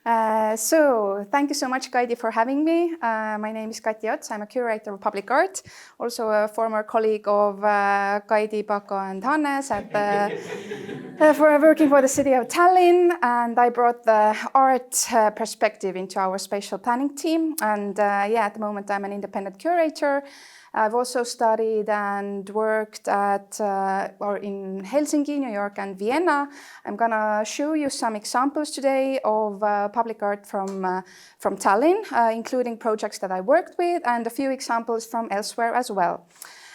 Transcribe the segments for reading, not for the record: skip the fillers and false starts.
So thank you so much, Kaidi, for having me. My name is Kati Ots. I'm a curator of public art, also a former colleague of Kaidi, Paco, and Hannes for working for the city of Tallinn. And I brought the art perspective into our spatial planning team. And at the moment, I'm an independent curator. I've also studied and worked in Helsinki, New York, and Vienna. I'm gonna show you some examples today of public art from Tallinn, including projects that I worked with, and a few examples from elsewhere as well.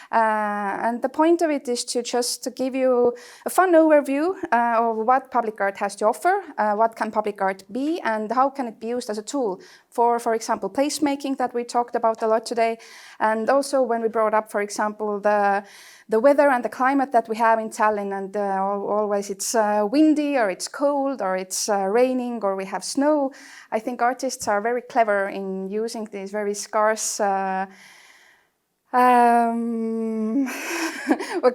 And the point of it is to just give you a fun overview of what public art has to offer, what can public art be, and how can it be used as a tool for example, placemaking that we talked about a lot today. And also when we brought up, for example, the weather and the climate that we have in Tallinn, and always it's windy or it's cold or it's raining or we have snow. I think artists are very clever in using these very scarce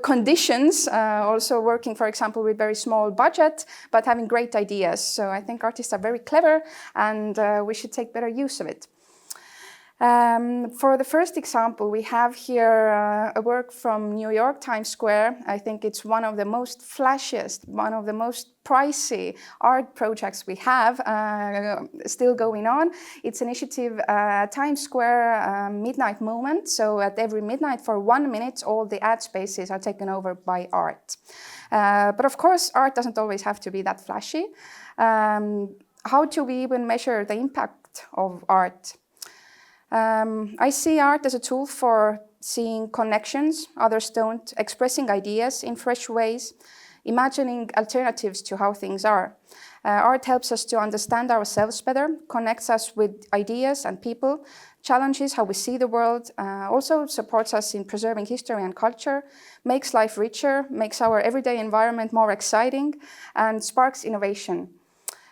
conditions, also working, for example, with very small budget, but having great ideas. So I think artists are very clever, and we should take better use of it. For the first example, we have here a work from New York, Times Square. I think it's one of the most flashiest, one of the most pricey art projects we have still going on. It's initiative Times Square Midnight Moment. So at every midnight for 1 minute, all the ad spaces are taken over by art. But of course, art doesn't always have to be that flashy. How do we even measure the impact of art? I see art as a tool for seeing connections others don't, expressing ideas in fresh ways, imagining alternatives to how things are. Art helps us to understand ourselves better, connects us with ideas and people, challenges how we see the world, also supports us in preserving history and culture, makes life richer, makes our everyday environment more exciting, and sparks innovation.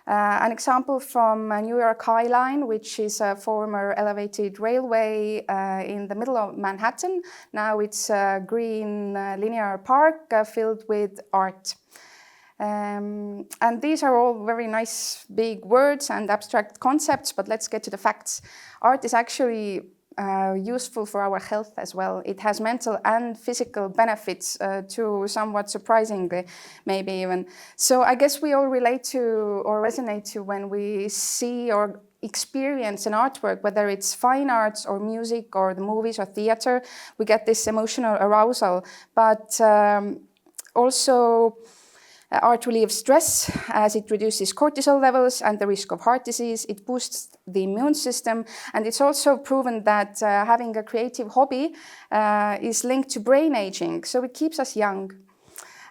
An example from New York High Line, which is a former elevated railway in the middle of Manhattan. Now it's a green linear park filled with art. And these are all very nice big words and abstract concepts, but let's get to the facts. Art is actually useful for our health as well. It has mental and physical benefits to somewhat surprisingly, maybe even. So I guess we all relate to or resonate to when we see or experience an artwork, whether it's fine arts or music or the movies or theater, we get this emotional arousal. But also art relieves stress as it reduces cortisol levels and the risk of heart disease. It boosts the immune system, and it's also proven that having a creative hobby is linked to brain aging, so it keeps us young.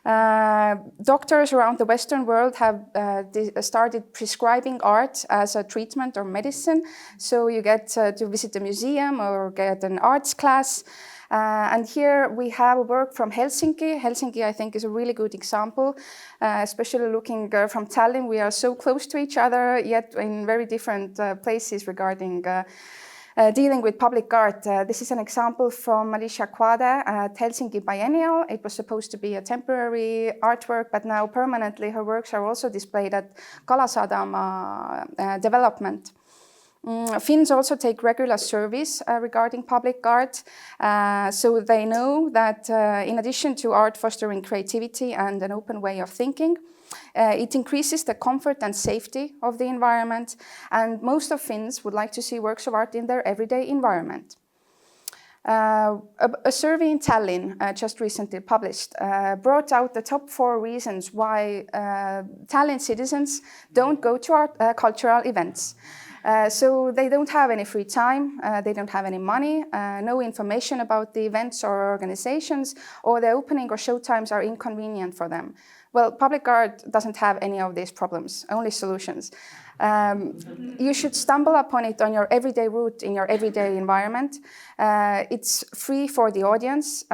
Doctors around the Western world have started prescribing art as a treatment or medicine, so you get to visit a museum or get an arts class. And here we have a work from Helsinki. Helsinki, I think, is a really good example, especially looking from Tallinn. We are so close to each other, yet in very different places regarding dealing with public art. This is an example from Alicia Quade at Helsinki Biennial. It was supposed to be a temporary artwork, but now permanently her works are also displayed at Kalasadama development. Finns also take regular surveys regarding public art, so they know that in addition to art fostering creativity and an open way of thinking, it increases the comfort and safety of the environment, and most of Finns would like to see works of art in their everyday environment. A survey in Tallinn, just recently published, brought out the top 4 reasons why Tallinn citizens don't go to art, cultural events. So they don't have any free time, they don't have any money, no information about the events or organizations, or the opening or show times are inconvenient for them. Well, public art doesn't have any of these problems, only solutions. You should stumble upon it on your everyday route in your everyday environment. It's free for the audience.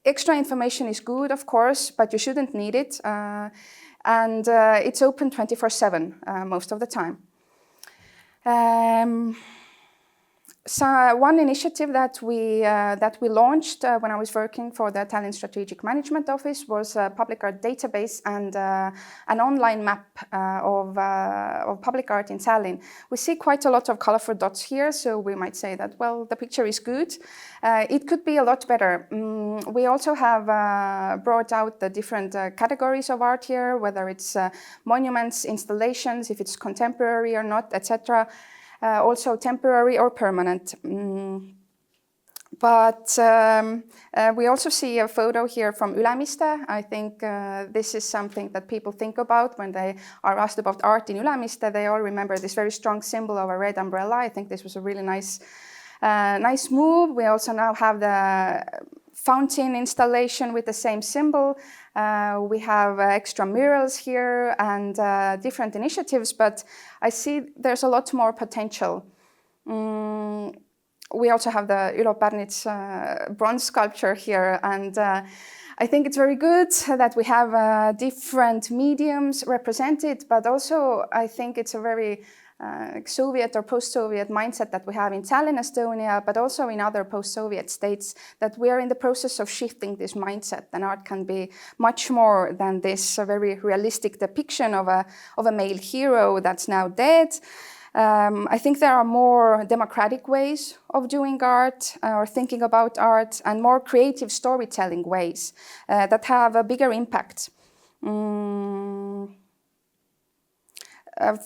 Extra information is good, of course, but you shouldn't need it. And it's open 24/7 most of the time. So one initiative that we launched when I was working for the Tallinn Strategic Management Office was a public art database and an online map of public art in Tallinn. We see quite a lot of colorful dots here, so we might say that, well, the picture is good. It could be a lot better. We also have brought out the different categories of art here, whether it's monuments, installations, if it's contemporary or not, etc. Also temporary or permanent. But we also see a photo here from Ülemiste. I think this is something that people think about when they are asked about art in Ülemiste. They all remember this very strong symbol of a red umbrella. I think this was a really nice move. We also now have the fountain installation with the same symbol. We have extra murals here and different initiatives, but I see there's a lot more potential. We also have the Ülo Pärnit's bronze sculpture here, and I think it's very good that we have different mediums represented, but also I think it's a very Soviet or post-Soviet mindset that we have in Tallinn, Estonia, but also in other post-Soviet states, that we are in the process of shifting this mindset, and art can be much more than this very realistic depiction of a male hero that's now dead. I think there are more democratic ways of doing art or thinking about art, and more creative storytelling ways that have a bigger impact.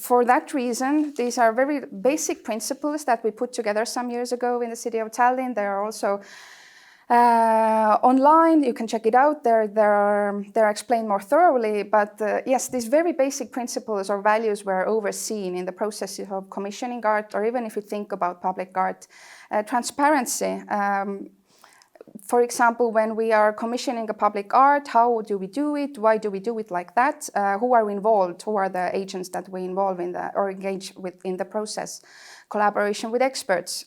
For that reason, these are very basic principles that we put together some years ago in the city of Tallinn. They are also online. You can check it out. They're explained more thoroughly. But yes, these very basic principles or values were overseen in the process of commissioning art, or even if you think about public art. Transparency. For example, when we are commissioning a public art, how do we do it? Why do we do it like that? Who are involved? Who are the agents that we involve in or engage with in the process? Collaboration with experts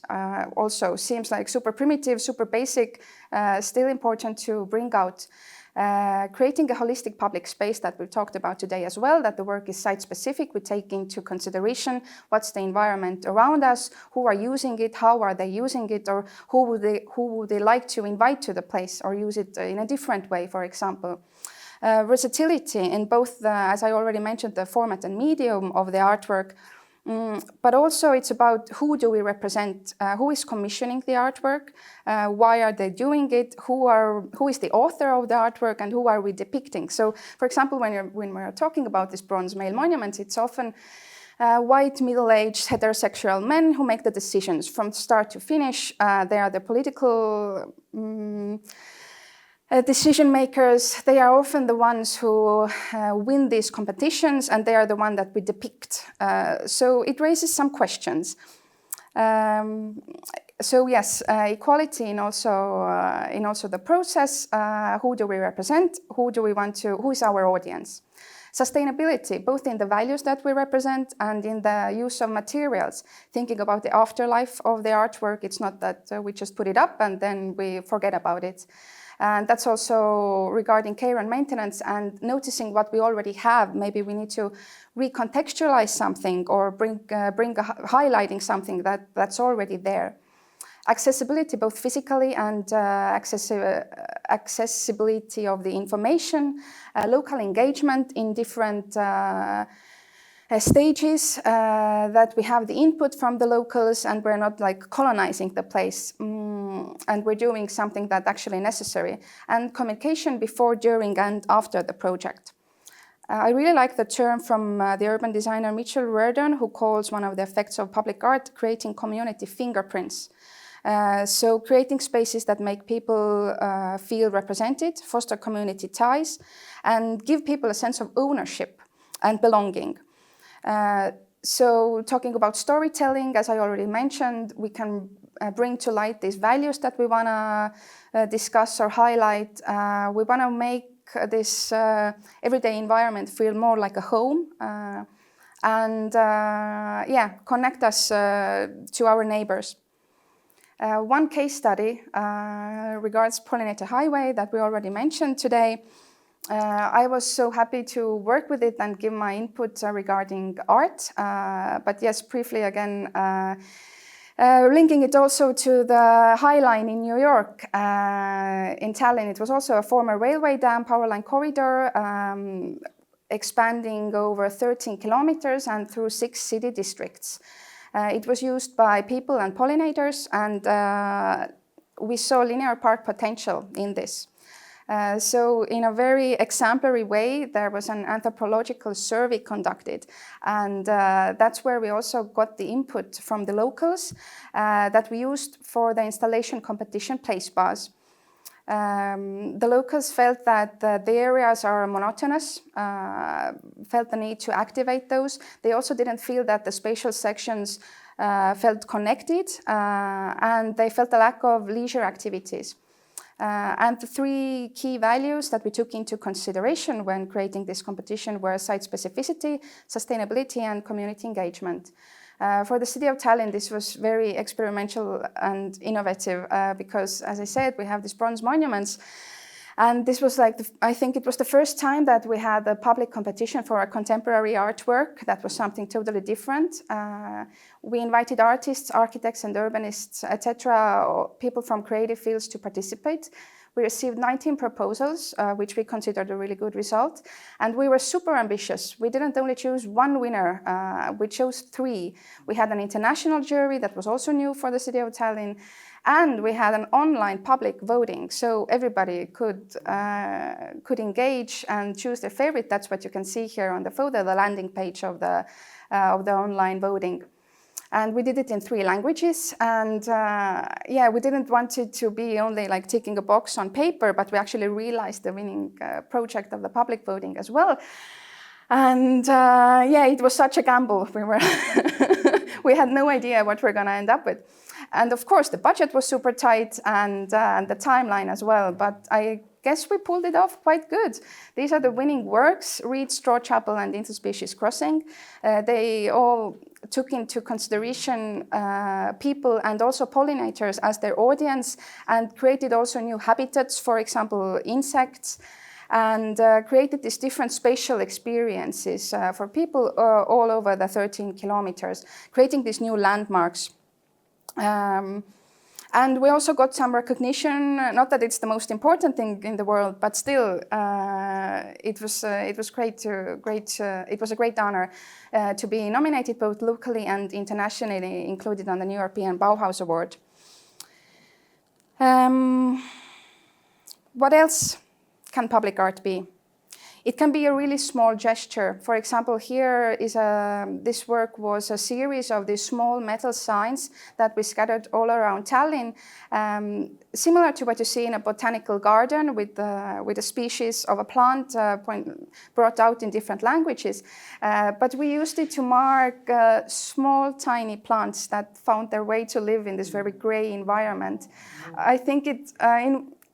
also seems like super primitive, super basic, still important to bring out. Creating a holistic public space that we've talked about today as well, that the work is site-specific. We take into consideration what's the environment around us, who are using it, how are they using it, or who would they like to invite to the place or use it in a different way, for example. Versatility in both, as I already mentioned, the format and medium of the artwork. But also it's about who do we represent, who is commissioning the artwork, why are they doing it, who is the author of the artwork, and who are we depicting. So, for example, when we're talking about these bronze male monuments, it's often white, middle-aged, heterosexual men who make the decisions from start to finish. They are the political decision makers. They are often the ones who win these competitions, and they are the one that we depict. So it raises some questions. So yes, equality in also the process. Who do we represent? Who is our audience? Sustainability, both in the values that we represent and in the use of materials. Thinking about the afterlife of the artwork, it's not that we just put it up and then we forget about it. And that's also regarding care and maintenance and noticing what we already have. Maybe we need to recontextualize something or highlighting something that's already there. Accessibility, both physically and accessibility of the information, local engagement in different stages, that we have the input from the locals and we're not like colonizing the place, and we're doing something that's actually necessary. And communication before, during, and after the project. I really like the term from the urban designer Mitchell Reardon, who calls one of the effects of public art creating community fingerprints. So creating spaces that make people feel represented, foster community ties, and give people a sense of ownership and belonging. So talking about storytelling, as I already mentioned, we can bring to light these values that we want to discuss or highlight. We want to make this everyday environment feel more like a home and connect us to our neighbors. One case study regards Pollinator Highway that we already mentioned today. I was so happy to work with it and give my input regarding art. But yes, briefly again, Linking it also to the High Line in New York, in Tallinn, it was also a former railway dam, power line corridor, expanding over 13 kilometers and through 6 city districts. It was used by people and pollinators, and we saw linear park potential in this. So in a very exemplary way, there was an anthropological survey conducted, and that's where we also got the input from the locals that we used for the installation competition place bars. The locals felt that the areas are monotonous, felt the need to activate those. They also didn't feel that the spatial sections felt connected, and they felt a lack of leisure activities. And the 3 key values that we took into consideration when creating this competition were site specificity, sustainability, and community engagement. For the city of Tallinn, this was very experimental and innovative because, as I said, we have these bronze monuments. And this was like, I think it was the first time that we had a public competition for a contemporary artwork. That was something totally different. We invited artists, architects and urbanists, etc., people from creative fields to participate. We received 19 proposals, which we considered a really good result. And we were super ambitious. We didn't only choose 1 winner, we chose 3. We had an international jury that was also new for the city of Tallinn. And we had an online public voting, so everybody could engage and choose their favorite. That's what you can see here on the photo, the landing page of the online voting. And we did it in 3 languages. And yeah, we didn't want it to be only like ticking a box on paper, but we actually realized the winning project of the public voting as well. And yeah, it was such a gamble. We had no idea what we're going to end up with. And of course, the budget was super tight and the timeline as well. But I guess we pulled it off quite good. These are the winning works: Reed, Straw Chapel, and Interspecies Crossing. They all took into consideration people and also pollinators as their audience, and created also new habitats, for example, insects, and created these different spatial experiences for people all over the 13 kilometers, creating these new landmarks. And we also got some recognition, not that it's the most important thing in the world, but still it was great. It was a great honor to be nominated both locally and internationally, included on the New European Bauhaus Award. What else can public art be? It can be a really small gesture. For example, here is this work was a series of these small metal signs that we scattered all around Tallinn, similar to what you see in a botanical garden with a species of a plant brought out in different languages. But we used it to mark small, tiny plants that found their way to live in this very gray environment. I think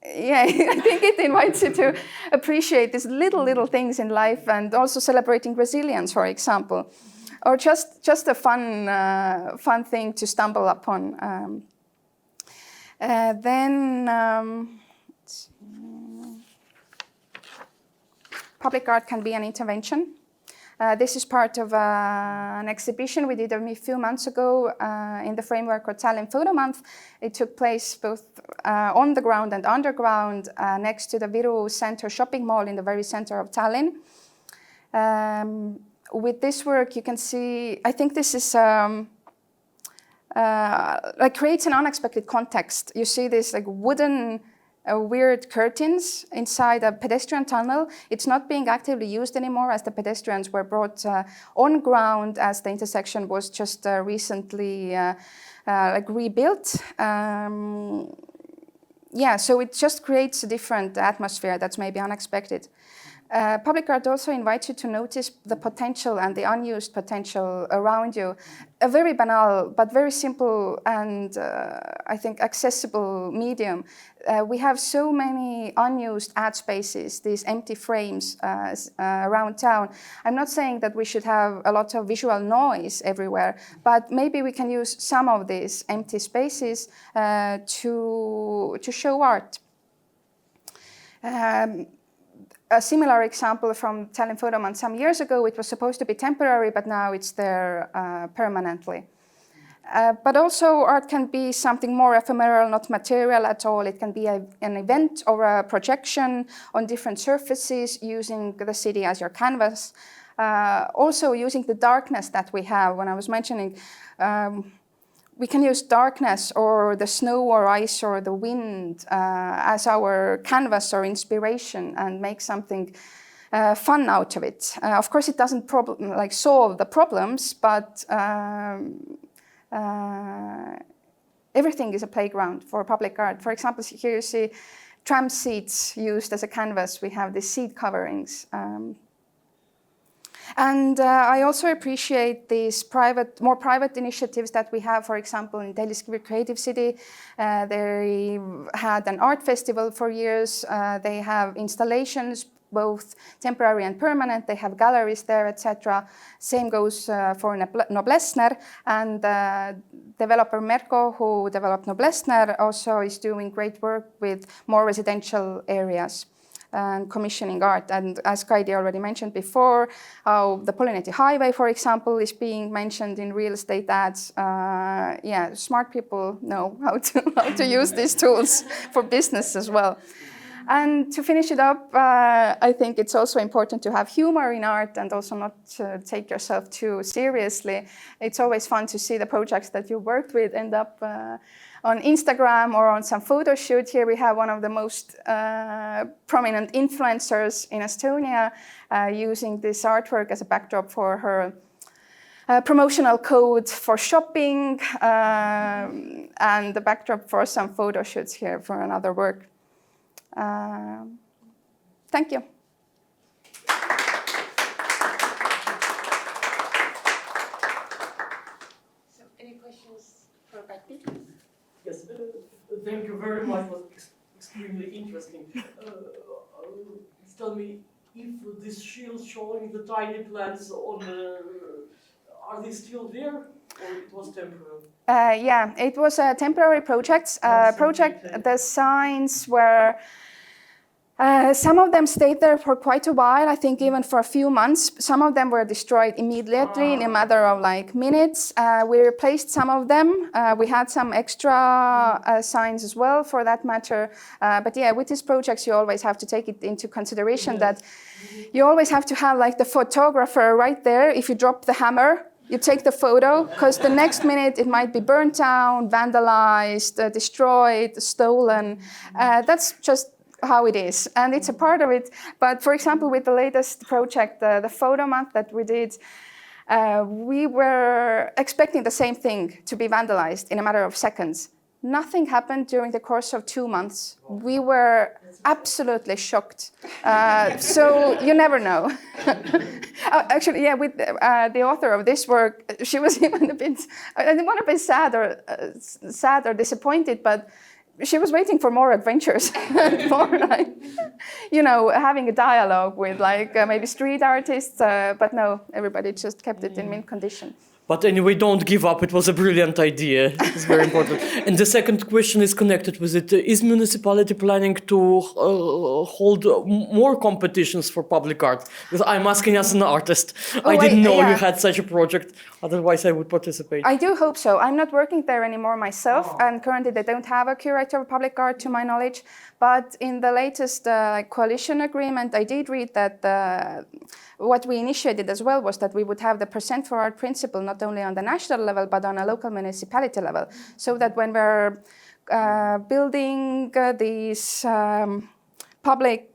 I think it invites you to appreciate these little things in life, and also celebrating resilience, for example, or just a fun thing to stumble upon. Public art can be an intervention. This is part of an exhibition we did a few months ago in the framework of Tallinn Photo Month. It took place both on the ground and underground next to the Viru Center shopping mall in the very center of Tallinn. With this work, you can see, I think this is like creates an unexpected context. You see this like wooden weird curtains inside a pedestrian tunnel. It's not being actively used anymore, as the pedestrians were brought on ground, as the intersection was just recently like rebuilt. Yeah, so it just creates a different atmosphere that's maybe unexpected. Public art also invites you to notice the potential and the unused potential around you. A very banal but very simple and I think accessible medium. We have so many unused ad spaces, these empty frames around town. I'm not saying that we should have a lot of visual noise everywhere, but maybe we can use some of these empty spaces to show art. A similar example from Tallinn Photo Month some years ago, it was supposed to be temporary, but now it's there permanently. But also art can be something more ephemeral, not material at all. It can be an event or a projection on different surfaces using the city as your canvas. Also using the darkness that we have. When I was mentioning, we can use darkness or the snow or ice or the wind as our canvas or inspiration and make something fun out of it. Of course, it doesn't solve the problems, but everything is a playground for public art. For example, here you see tram seats used as a canvas. We have the seat coverings. And I also appreciate these more private initiatives that we have. For example, in Delhi's Creative City, they had an art festival for years. They have installations, both temporary and permanent. They have galleries there, etc. Same goes for Noblessner, and developer Merko, who developed Noblessner, also is doing great work with more residential areas and commissioning art. And as Kaidi already mentioned before, how the Polynetti Highway, for example, is being mentioned in real estate ads. Yeah, smart people know how to use these tools for business as well. And to finish it up, I think it's also important to have humor in art and also not to take yourself too seriously. It's always fun to see the projects that you worked with end up on Instagram or on some photo shoot. Here we have one of the most prominent influencers in Estonia using this artwork as a backdrop for her promotional code for shopping and the backdrop for some photo shoots here for another work. Thank you. So, any questions for Kati? Yes, thank you very much. It was extremely interesting. Tell me if these shields showing the tiny plants on the, are they still there, or it was temporary? Yeah, it was a temporary project. The signs were. Some of them stayed there for quite a while, I think even for a few months. Some of them were destroyed immediately in a matter of like minutes. We replaced some of them. We had some extra signs as well for that matter. But yeah, with these projects, you always have to take it into consideration that you always have to have like the photographer right there. If you drop the hammer, you take the photo, because the next minute it might be burnt down, vandalized, destroyed, stolen. That's just how it is, and it's a part of it. But for example, with the latest project, the photo month that we did, we were expecting the same thing to be vandalized in a matter of seconds. Nothing happened during the course of 2 months. We were absolutely shocked. So you never know. Actually, yeah, with the author of this work, she was even a bit, I didn't want to be sad or disappointed, but she was waiting for more adventures, more like, you know, having a dialogue with like maybe street artists, but no, everybody just kept it in mint condition. But anyway, don't give up. It was a brilliant idea. It's very important. And the second question is connected with it. Is municipality planning to hold more competitions for public art? Because I'm asking as an artist. I didn't know you had such a project. Otherwise, I would participate. I do hope so. I'm not working there anymore myself, and currently they don't have a curator of public art to my knowledge. But in the latest coalition agreement, I did read that what we initiated as well was that we would have the percent for art principle not only on the national level but on a local municipality level, so that when we're building these public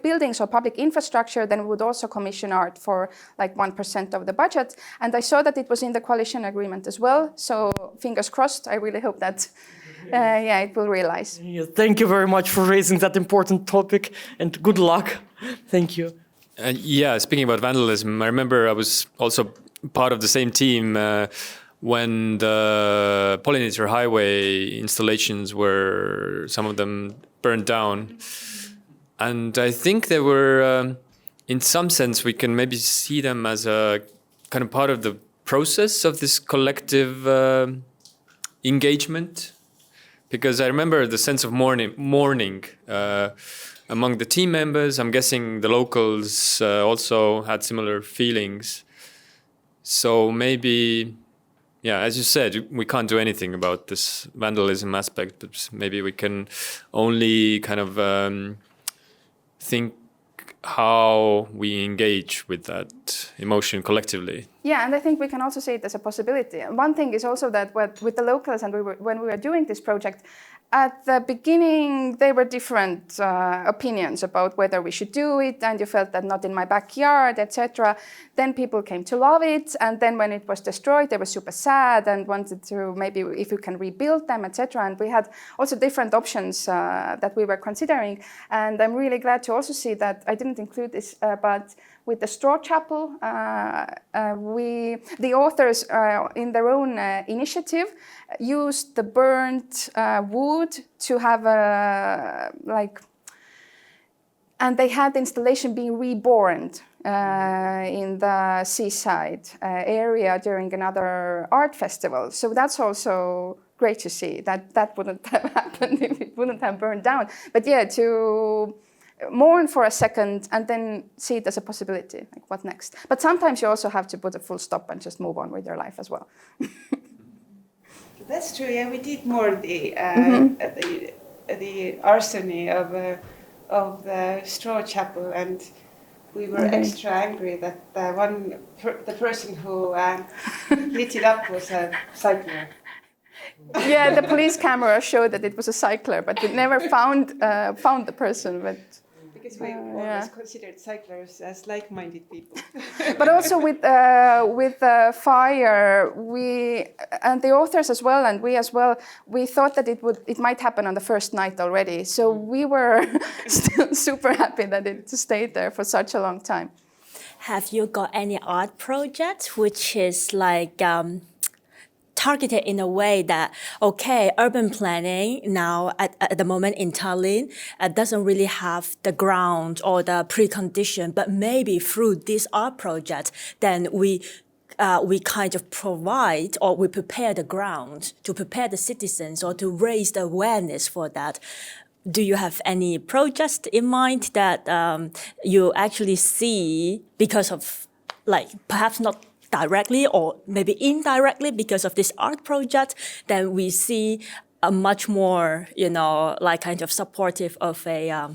buildings or public infrastructure, then we would also commission art for like 1% of the budget. And I saw that it was in the coalition agreement as well. So fingers crossed. I really hope that it will realize. Yeah, thank you very much for raising that important topic, and good luck. Thank you. Speaking about vandalism, I remember I was also part of the same team when the Polynetti Highway installations were, some of them burned down. And I think they were, in some sense, we can maybe see them as a kind of part of the process of this collective engagement. Because I remember the sense of mourning among the team members. I'm guessing the locals also had similar feelings. So maybe yeah, as you said, we can't do anything about this vandalism aspect, but maybe we can only kind of think how we engage with that emotion collectively. Yeah, and I think we can also see it as a possibility. And one thing is also that with the locals, and when we were doing this project, at the beginning, there were different opinions about whether we should do it, and you felt that not in my backyard, etc. Then people came to love it, and then when it was destroyed, they were super sad and wanted to maybe if you can rebuild them, etc. And we had also different options that we were considering. And I'm really glad to also see that I didn't include this, but with the straw chapel, the authors in their own initiative used the burnt wood to have and they had the installation being reborn in the seaside area during another art festival. So that's also great to see that wouldn't have happened if it wouldn't have burned down. But yeah, to mourn for a second and then see it as a possibility, like what next? But sometimes you also have to put a full stop and just move on with your life as well. That's true. Yeah, we did mourn the arsony of the straw chapel, and we were extra angry that the person who lit it up was a cycler. Yeah, the police camera showed that it was a cycler, but we never found the person. But because we always considered cyclers as like-minded people. But also with fire, we and the authors as well, and we as well, we thought that it might happen on the first night already. So we were still super happy that it stayed there for such a long time. Have you got any art project which is like targeted in a way that, okay, urban planning now at the moment in Tallinn doesn't really have the ground or the precondition, but maybe through this art project, then we kind of provide or we prepare the ground to prepare the citizens or to raise the awareness for that. Do you have any projects in mind that you actually see because of, like, perhaps not directly or maybe indirectly because of this art project, then we see a much more, like kind of supportive of a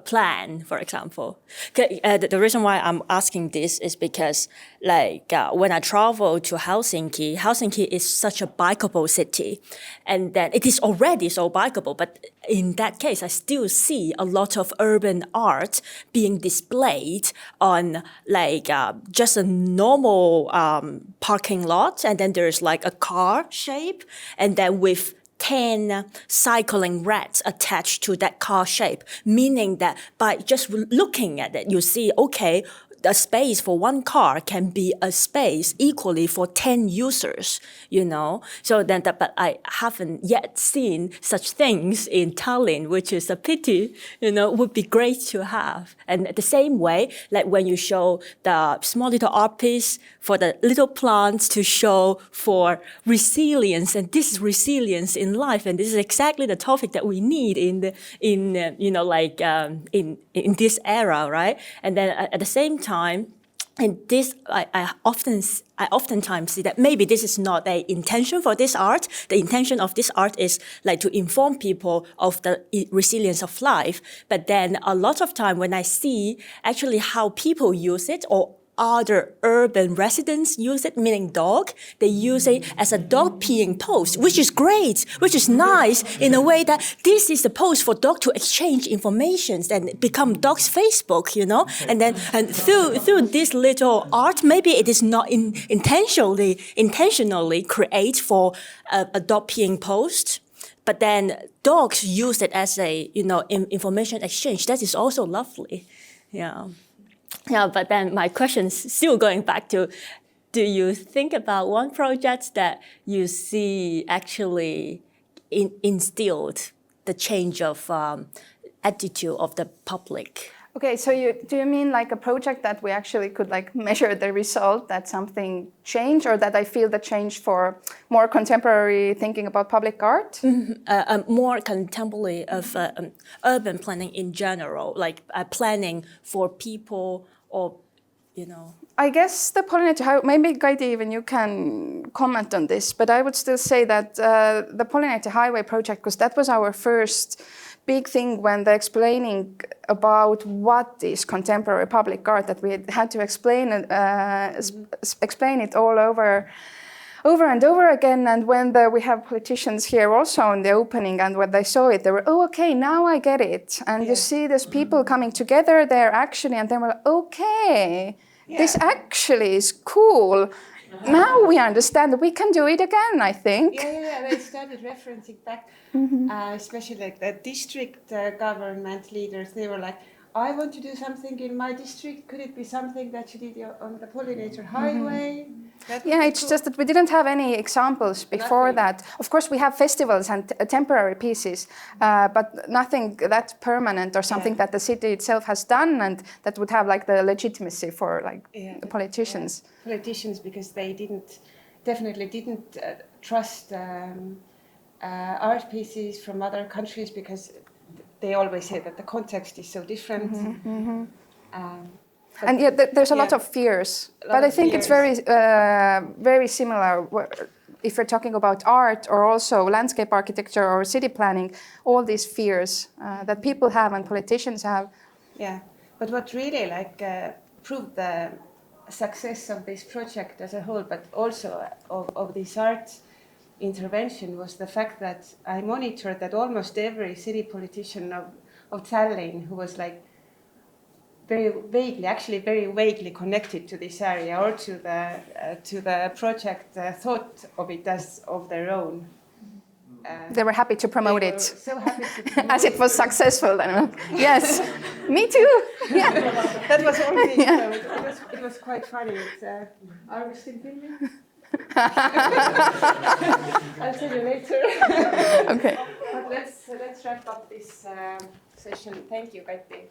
plan, for example. The reason why I'm asking this is because, when I travel to Helsinki is such a bikeable city, and then it is already so bikeable. But in that case, I still see a lot of urban art being displayed on just a normal parking lot, and then there's like a car shape, and then with 10 cycling rats attached to that car shape, meaning that by just looking at it, you see, okay, a space for one car can be a space equally for 10 users, So then, but I haven't yet seen such things in Tallinn, which is a pity, would be great to have. And the same way, like when you show the small little art piece for the little plants to show for resilience, and this is resilience in life, and this is exactly the topic that we need in this era, right? And then at the same time, and this, I oftentimes see that maybe this is not the intention for this art. The intention of this art is like to inform people of the resilience of life. But then a lot of time when I see actually how people use it or other urban residents use it, meaning dog, they use it as a dog peeing post, which is great, which is nice in a way that this is the post for dog to exchange information and become dog's Facebook, and then through this little art, maybe it is not intentionally create for a dog peeing post. But then dogs use it as a information exchange. That is also lovely, Yeah, but then my question is still going back to, do you think about one project that you see actually instilled the change of attitude of the public? Okay, so do you mean like a project that we actually could measure the result, that something changed, or that I feel the change for more contemporary thinking about public art? More contemporary of urban planning in general, like planning for people or, I guess the pollinator highway, maybe Kaidi, even you can comment on this, but I would still say that the pollinator highway project, because that was our first big thing when they're explaining about what is contemporary public art, that we had to explain it all over and over again. And when we have politicians here also in the opening, and when they saw it, they were, oh, okay, now I get it. And you see these people coming together there actually, and they were like, okay, this actually is cool. Now we understand that we can do it again, I think. Yeah. They started referencing back, especially like the district government leaders. They were like, I want to do something in my district. Could it be something that you did on the pollinator highway? Yeah, it's just that we didn't have any examples before that. Of course, we have festivals and temporary pieces, but nothing that permanent or something that the city itself has done and that would have like the legitimacy for like the politicians. Politicians, because they definitely didn't trust art pieces from other countries, because they always say that the context is so different. And yet there's a lot of fears, but I think it's very similar if you're talking about art or also landscape architecture or city planning, all these fears that people have and politicians have. Yeah, but what really proved the success of this project as a whole, but also of this art intervention, was the fact that I monitored that almost every city politician of Tallinn who was like very vaguely connected to this area or to the project thought of it as of their own. They were happy to promote it. So happy to promote as it was successful. Then. Yes, me too. Yeah. That was always it was quite funny. Are we still filming? I'll tell you later. Okay. But let's wrap up this session. Thank you, Kati.